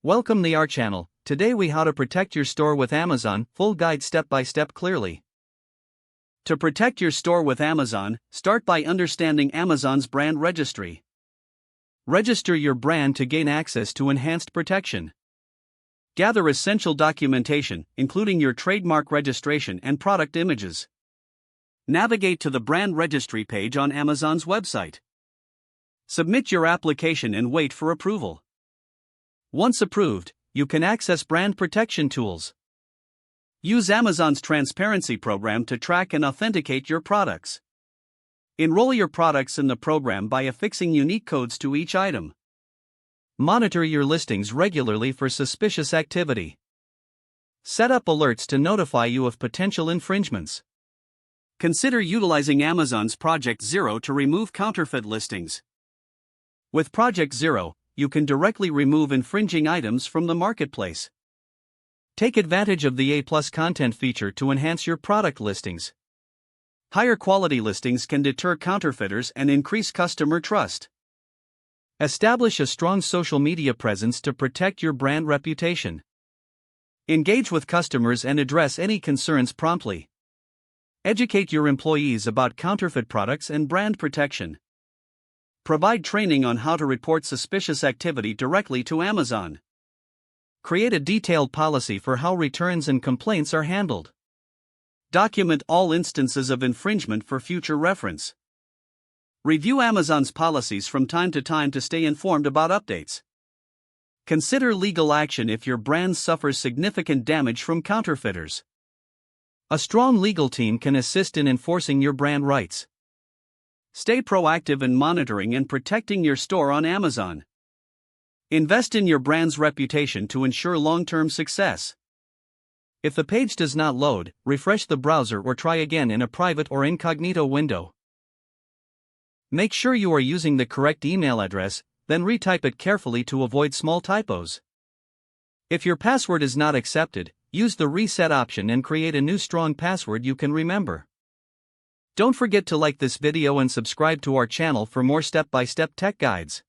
Welcome to our channel. Today we how to protect your store with Amazon, full guide step by step clearly. To protect your store with Amazon, start by understanding Amazon's brand registry. Register your brand to gain access to enhanced protection. Gather essential documentation, including your trademark registration and product images. Navigate to the brand registry page on Amazon's website. Submit your application and wait for approval. Once approved, you can access brand protection tools. Use Amazon's transparency program to track and authenticate your products. Enroll your products in the program by affixing unique codes to each item. Monitor your listings regularly for suspicious activity. Set up alerts to notify you of potential infringements. Consider utilizing Amazon's Project Zero to remove counterfeit listings. With Project Zero, you can directly remove infringing items from the marketplace. Take advantage of the A+ content feature to enhance your product listings. Higher quality listings can deter counterfeiters and increase customer trust. Establish a strong social media presence to protect your brand reputation. Engage with customers and address any concerns promptly. Educate your employees about counterfeit products and brand protection. Provide training on how to report suspicious activity directly to Amazon. Create a detailed policy for how returns and complaints are handled. Document all instances of infringement for future reference. Review Amazon's policies from time to time to stay informed about updates. Consider legal action if your brand suffers significant damage from counterfeiters. A strong legal team can assist in enforcing your brand rights. Stay proactive in monitoring and protecting your store on Amazon. Invest in your brand's reputation to ensure long-term success. If the page does not load, refresh the browser or try again in a private or incognito window. Make sure you are using the correct email address, then retype it carefully to avoid small typos. If your password is not accepted, use the reset option and create a new strong password you can remember. Don't forget to like this video and subscribe to our channel for more step-by-step tech guides.